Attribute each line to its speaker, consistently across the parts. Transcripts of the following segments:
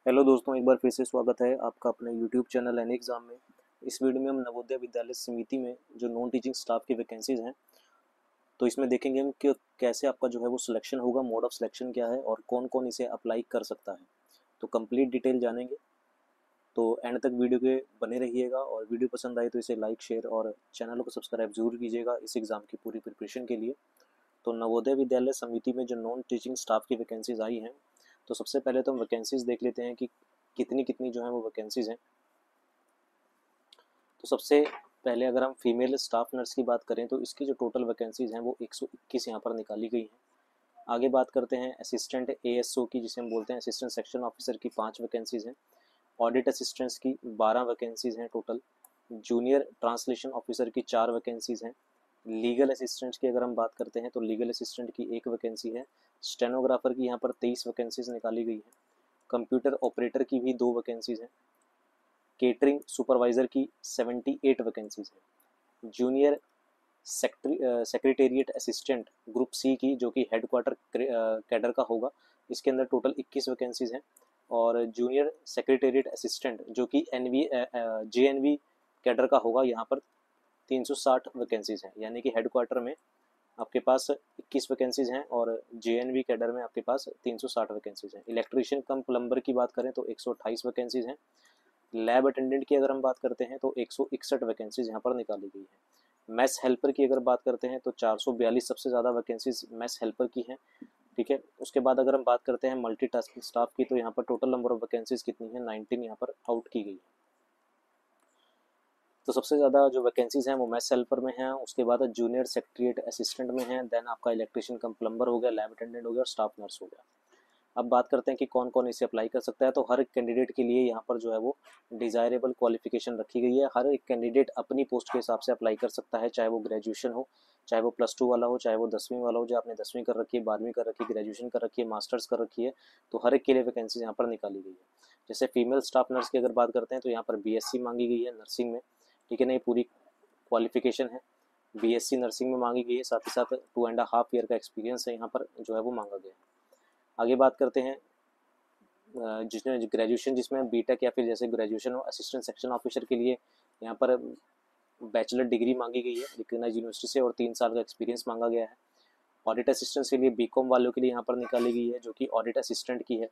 Speaker 1: Hello दोस्तों, एक बार फिर से स्वागत है आपका अपने यूट्यूब चैनल एन एग्ज़ाम में। इस वीडियो में हम नवोदय विद्यालय समिति में जो नॉन टीचिंग स्टाफ की वैकेंसीज़ हैं, तो इसमें देखेंगे हम कि कैसे आपका जो है वो सिलेक्शन होगा, मोड ऑफ सिलेक्शन क्या है और कौन कौन इसे अप्लाई कर सकता है। तो कंप्लीट डिटेल जानेंगे। तो एंड तक वीडियो के बने रहिएगा और वीडियो पसंद आए तो इसे लाइक शेयर और चैनल को सब्सक्राइब जरूर कीजिएगा इस एग्ज़ाम की पूरी प्रिपरेशन के लिए। तो नवोदय विद्यालय समिति में जो नॉन टीचिंग स्टाफ की वैकेंसीज़ आई हैं, तो सबसे पहले तो हम वैकेंसीज़ देख लेते हैं कि कितनी कितनी जो है वो वैकेंसीज़ हैं। तो सबसे पहले अगर हम फीमेल स्टाफ नर्स की बात करें तो इसकी जो टोटल वैकेंसीज़ हैं वो 121 यहाँ पर निकाली गई हैं। आगे बात करते हैं असिस्टेंट एएसओ की, जिसे हम बोलते हैं असिस्टेंट सेक्शन ऑफिसर की 5 वैकेंसीज़ हैं। ऑडिट असिस्टेंट्स की 12 वैकेंसीज़ हैं टोटल। जूनियर ट्रांसलेशन ऑफिसर की 4 वैकेंसीज़ हैं। लीगल असिस्टेंट की अगर हम बात करते हैं तो लीगल असिस्टेंट की 1 वैकेंसी है। स्टेनोग्राफर की यहाँ पर 23 वैकेंसीज निकाली गई हैं। कंप्यूटर ऑपरेटर की भी 2 वैकेंसीज हैं। केटरिंग सुपरवाइजर की 78 वैकेंसीज हैं। Junior secretariat assistant group C की, जो कि हेडक्वार्टर कैडर का होगा, इसके अंदर टोटल 21 वैकेंसीज हैं। और जूनियर सेक्रेटेरिएट असिस्टेंट जो कि JNV कैडर का होगा, यहाँ पर 360 वैकेंसीज हैं। यानी कि हेडक्वार्टर में आपके पास 21 वैकेंसीज हैं और JNV कैडर में आपके पास 360 वैकेंसीज हैं। इलेक्ट्रीशियन कम प्लम्बर की बात करें तो 128 वैकेंसीज हैं। लैब अटेंडेंट की अगर हम बात करते हैं तो 161 वैकेंसीज यहाँ पर निकाली गई है। मैस हेल्पर की अगर बात करते हैं तो 442 सबसे ज़्यादा वैकेंसीज मैस हेल्पर की हैं। ठीक है, उसके बाद अगर हम बात करते हैं मल्टीटास्किंग स्टाफ की, तो यहाँ पर टोटल नंबर ऑफ वैकेंसीज कितनी है, 19 यहाँ पर आउट की गई है। तो सबसे ज़्यादा जो वैकेंसीज हैं वो मैथ्स हेल्पर में हैं, उसके बाद जूनियर सेक्रेटरीट असिस्टेंट में हैं, देन आपका इलेक्ट्रिशियन कम प्लम्बर हो गया, लैब अटेंडेंट हो गया और स्टाफ नर्स हो गया। अब बात करते हैं कि कौन कौन इसे अप्लाई कर सकता है। तो हर एक कैंडिडेट के लिए यहाँ पर जो है वो डिज़ायरेबल क्वालिफिकेशन रखी गई है। हर एक कैंडिडेट अपनी पोस्ट के हिसाब से अप्लाई कर सकता है, चाहे वो ग्रेजुएशन हो, चाहे वो +2 वाला हो, चाहे वो 10वीं वाला हो, जो आपने 10वीं कर रखी है, 12वीं कर रखी है, ग्रेजुएशन कर रखी है, मास्टर्स कर रखी है। तो हर एक के लिए वैकेंसीज यहाँ पर निकाली गई है। जैसे फीमेल स्टाफ नर्स की अगर बात करते हैं तो यहाँ पर BSc मांगी गई है नर्सिंग में। ठीक है ना, ये पूरी क्वालिफिकेशन है। BSc नर्सिंग में मांगी गई है, साथ ही साथ 2.5 ईयर का एक्सपीरियंस है यहाँ पर जो है वो मांगा गया है। आगे बात करते हैं जिसने ग्रेजुएशन, जिसमें बीटेक या फिर जैसे ग्रेजुएशन हो, असिस्टेंट सेक्शन ऑफिसर के लिए यहाँ पर बैचलर डिग्री मांगी गई है रिकग्नाइज यूनिवर्सिटी से और 3 साल का एक्सपीरियंस मांगा गया है। ऑडिट असिस्टेंट के लिए बीकॉम वालों के लिए यहाँ पर निकाली गई है, जो कि ऑडिट असिस्टेंट की है।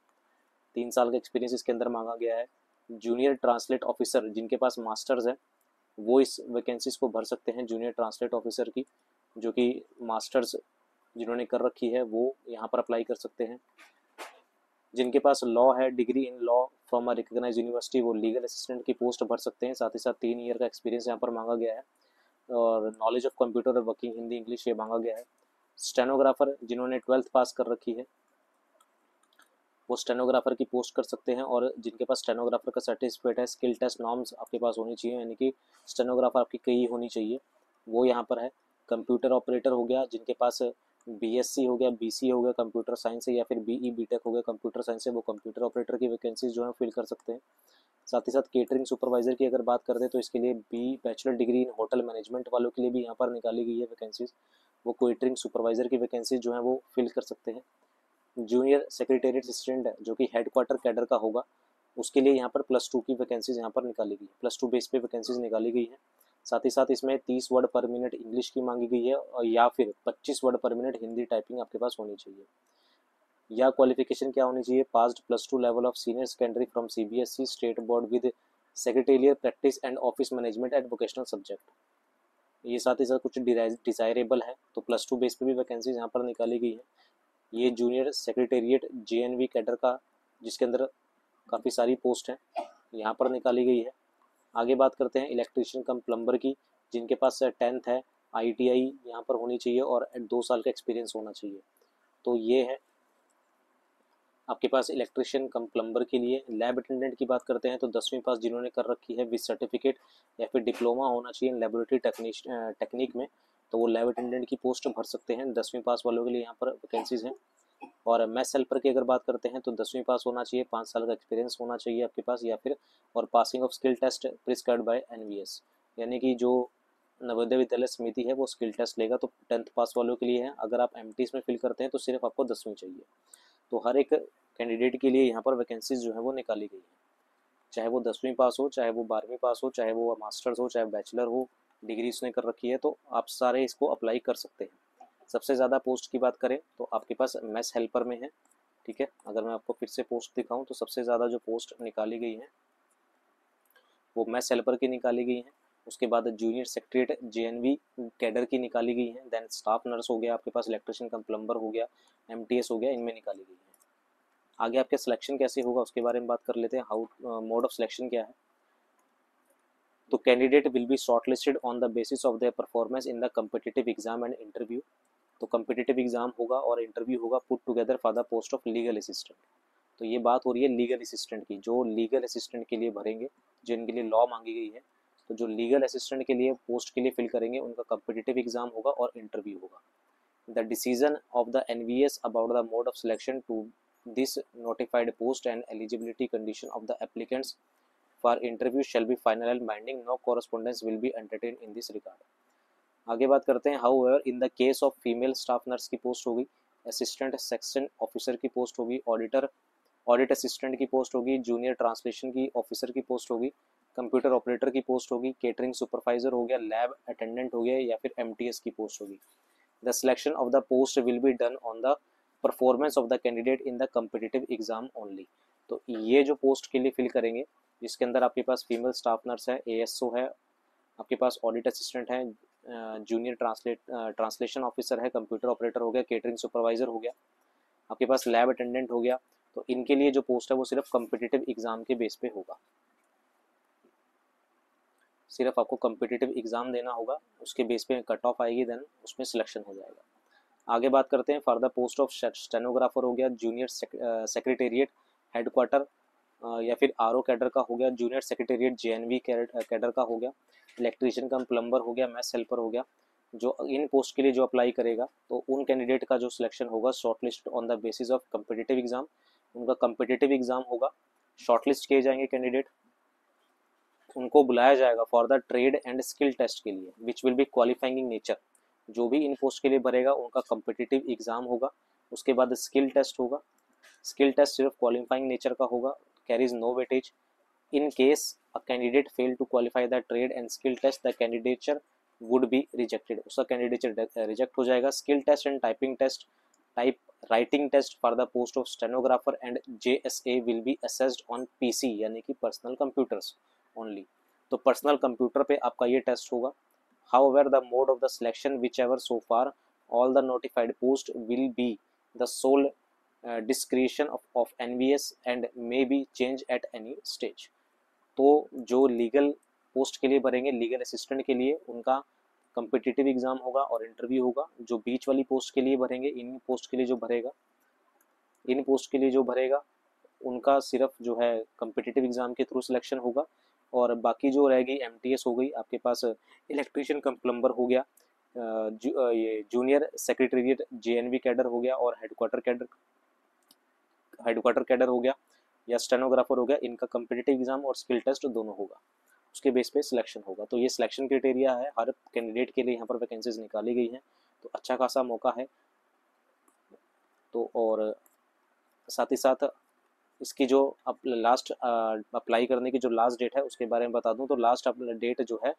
Speaker 1: 3 साल का एक्सपीरियंस इसके अंदर मांगा गया है। जूनियर ट्रांसलेट ऑफिसर जिनके पास मास्टर्स है वो इस वैकेंसीज को भर सकते हैं, जूनियर ट्रांसलेट ऑफिसर की, जो कि मास्टर्स जिन्होंने कर रखी है वो यहाँ पर अप्लाई कर सकते हैं। जिनके पास लॉ है, degree in law from a recognise university, वो लीगल असिस्टेंट की पोस्ट भर सकते हैं। साथ ही साथ 3 ईयर का एक्सपीरियंस यहाँ पर मांगा गया है और नॉलेज ऑफ कंप्यूटर और वर्किंग हिंदी इंग्लिश ये मांगा गया है। स्टेनोग्राफर जिन्होंने 12th पास कर रखी है वो स्टेनोग्राफर की पोस्ट कर सकते हैं, और जिनके पास स्टेनोग्राफर का सर्टिफिकेट है, स्किल टेस्ट नॉर्म्स आपके पास होनी चाहिए, यानी कि स्टेनोग्राफर आपकी कई होनी चाहिए, वो यहाँ पर है। कंप्यूटर ऑपरेटर हो गया, जिनके पास BSc हो गया, BCA हो गया कंप्यूटर साइंस से, या फिर BE BTech हो गया कंप्यूटर साइंस से, वो कंप्यूटर ऑपरेटर की वैकेंसीज जो है फिल कर सकते हैं। साथ ही साथ केटरिंग सुपरवाइजर की अगर बात करते हैं तो इसके लिए bachelor degree in hotel management वालों के लिए भी यहाँ पर निकाली गई है वैकेंसीज। वो केटरिंग सुपरवाइजर की वैकेंसीज जो है वो फिल कर सकते हैं। जूनियर सेक्रेटेरिएट असिस्टेंट है, जो कि हेडक्वार्टर कैडर का होगा, उसके लिए यहाँ पर +2 की वैकेंसीज यहाँ पर निकाली गई है, +2 बेस पे वैकेंसीज निकाली गई है। साथ ही साथ इसमें 30 वर्ड पर मिनट इंग्लिश की मांगी गई है, और या फिर 25 वर्ड पर मिनट हिंदी टाइपिंग आपके पास होनी चाहिए। या क्वालिफिकेशन क्या होनी चाहिए, passed +2 level of senior secondary from CBSE state board with secretarial practice and office management and vocational subject. ये साथ ही साथ कुछ डिजायरेबल है, तो +2 बेस पे भी वैकेंसीज यहाँ पर निकाली गई है। ये जूनियर सेक्रेटेरिएट JNV कैडर का, जिसके अंदर काफ़ी सारी पोस्ट हैं, यहाँ पर निकाली गई है। आगे बात करते हैं इलेक्ट्रीशियन कम प्लम्बर की, जिनके पास 10th है, ITI यहाँ पर होनी चाहिए और 2 साल का एक्सपीरियंस होना चाहिए। तो ये है आपके पास इलेक्ट्रिशियन कम प्लम्बर के लिए। लैब अटेंडेंट की बात करते हैं तो 10वीं पास जिन्होंने कर रखी है विद सर्टिफिकेट, या फिर डिप्लोमा होना चाहिए लेबोरेटरी टेक्निक में, तो वो लैब अटेंडेंट की पोस्ट भर सकते हैं। 10वीं पास वालों के लिए यहाँ पर वैकेंसीज हैं। और मैथ्स हेल्पर की अगर बात करते हैं तो 10वीं पास होना चाहिए, 5 साल का एक्सपीरियंस होना चाहिए आपके पास, या फिर और passing of skill test prescribed by NVS, यानी कि जो नवोदय विद्यालय समिति है वो स्किल टेस्ट लेगा। तो 10th पास वालों के लिए है। अगर आप MTs में फिल करते हैं तो सिर्फ आपको 10वीं चाहिए। तो हर एक कैंडिडेट के लिए यहाँ पर वैकेंसीज जो है वो निकाली गई है, चाहे वो 10वीं पास हो, चाहे वो 12वीं पास हो, चाहे वो मास्टर्स हो, चाहे बैचलर हो, डिग्री उसने कर रखी है, तो आप सारे इसको अप्लाई कर सकते हैं। सबसे ज़्यादा पोस्ट की बात करें तो आपके पास मैस हेल्पर में है, ठीक है। अगर मैं आपको फिर से पोस्ट दिखाऊं तो सबसे ज़्यादा जो पोस्ट निकाली गई है वो मैस हेल्पर की निकाली गई है। उसके बाद जूनियर सेक्रेटरीट जेएनवी कैडर की निकाली गई है। देन स्टाफ नर्स हो गया आपके पास, इलेक्ट्रिशियन कम प्लम्बर हो गया, एमटीएस हो गया, इनमें निकाली गई है। आगे आपके सिलेक्शन कैसे होगा उसके बारे में बात कर लेते हैं। हाउ मोड ऑफ सिलेक्शन क्या है। तो candidate will be shortlisted on the basis of their performance in the competitive exam and interview. तो कम्पिटिटिव एग्जाम होगा और इंटरव्यू होगा put together for the post of legal assistant. तो ये बात हो रही है लीगल असिस्टेंट की, जो लीगल असिस्टेंट के लिए भरेंगे, जिनके लिए लॉ मांगी गई है, तो जो लीगल असिस्टेंट के लिए पोस्ट के लिए फिल करेंगे उनका कम्पिटिटिव एग्जाम होगा और इंटरव्यू होगा। The decision of the NVS about the mode of selection to this notified post and eligibility condition of the applicants for interview shall be final and binding, no correspondence will be entertain in this regard. आगे बात करते हैं। However in the case of female staff nurse की post होगी, assistant section officer की post होगी, audit assistant की post होगी, जूनियर ट्रांसलेशन की ऑफिसर की पोस्ट होगी, कंप्यूटर ऑपरेटर की पोस्ट होगी, केटरिंग सुपरवाइजर हो गया, लैब अटेंडेंट हो गया, या फिर एमटीएस की पोस्ट होगी। The selection of the post will be done on the performance of the candidate in the competitive exam only. तो ये जो पोस्ट के लिए फिल करेंगे, जिसके अंदर आपके पास फीमेल स्टाफ नर्स है, एएसओ है, आपके पास ऑडिट असिस्टेंट है, जूनियर ट्रांसलेशन ऑफिसर है, कंप्यूटर ऑपरेटर हो गया, केटरिंग सुपरवाइजर हो गया, आपके पास लैब अटेंडेंट हो गया, तो इनके लिए जो पोस्ट है वो सिर्फ कम्पिटिटिव एग्जाम के बेस पे होगा। सिर्फ आपको कम्पिटिटिव एग्जाम देना होगा, उसके बेस पे कट ऑफ आएगी, देन उसमें सिलेक्शन हो जाएगा। आगे बात करते हैं for the post of stenographer हो गया, जूनियर सेक्रेटेरिएट हेडक्वार्टर या फिर आरओ कैडर का हो गया, जूनियर सेक्रेटेरिएट जेएनवी कैडर का हो गया, इलेक्ट्रीशियन का प्लम्बर हो गया, मैस हेल्पर हो गया। जो इन पोस्ट के लिए जो अप्लाई करेगा तो उन कैंडिडेट का जो सिलेक्शन होगा shortlist on the basis of competitive exam, उनका कम्पिटिटिव एग्जाम होगा, शॉर्टलिस्ट किए जाएंगे कैंडिडेट, उनको बुलाया जाएगा for the trade and skill test के लिए which will be qualifying in nature. जो भी इन पोस्ट के लिए भरेगा उनका कम्पिटिटिव एग्जाम होगा, उसके बाद स्किल टेस्ट होगा। स्किल टेस्ट सिर्फ क्वालिफाइंग नेचर का होगा, carries no weightage. In case a candidate fail to qualify the trade and skill test the candidature would be rejected, उसका कैंडिडेचर रिजेक्ट हो जाएगा। Skill test and typing test, typewriting test for the post of stenographer and JSA will be assessed on PC यानी कि personal computers only. तो personal computer पे आपका ये test होगा। However, the mode of the selection, whichever so far, all the notified post will be the sole discretion of NVS and may be changed at any stage। तो जो legal post के लिए भरेंगे, legal assistant के लिए, उनका competitive exam होगा और इंटरव्यू होगा। जो बीच वाली पोस्ट के लिए भरेंगे, इन पोस्ट के लिए जो भरेगा, इन पोस्ट के लिए जो भरेगा उनका सिर्फ जो है कम्पिटिटिव एग्जाम के थ्रू सिलेक्शन होगा। और बाकी जो रहेगी एमटीएस हो गई, आपके पास इलेक्ट्रीशियन कम प्लम्बर हो गया, ये जूनियर सेक्रेटेरिएट जेएनवी कैडर हो गया और हेडक्वार्टर कैडर हो गया या स्टेनोग्राफर हो गया, इनका कम्पिटिटिव एग्जाम और स्किल टेस्ट दोनों होगा, उसके बेस पे सिलेक्शन होगा। तो ये सिलेक्शन क्राइटेरिया है, हर कैंडिडेट के लिए यहाँ पर वैकेंसीज निकाली गई हैं, तो अच्छा खासा मौका है। तो और साथ ही साथ इसकी जो लास्ट अप्लाई करने की जो लास्ट डेट है उसके बारे में बता दूं, तो लास्ट डेट जो है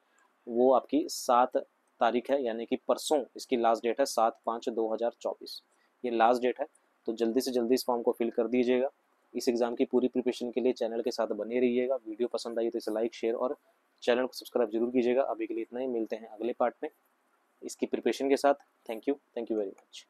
Speaker 1: वो आपकी 7 तारीख है, यानी कि परसों इसकी लास्ट डेट है, 7/5/2024 ये लास्ट डेट है। तो जल्दी से जल्दी इस फॉर्म को फिल कर दीजिएगा। इस एग्ज़ाम की पूरी प्रिपरेशन के लिए चैनल के साथ बने रहिएगा। वीडियो पसंद आई तो इसे लाइक शेयर और चैनल को सब्सक्राइब जरूर कीजिएगा। अभी के लिए इतना ही, मिलते हैं अगले पार्ट में इसकी प्रिपरेशन के साथ। Thank you very much.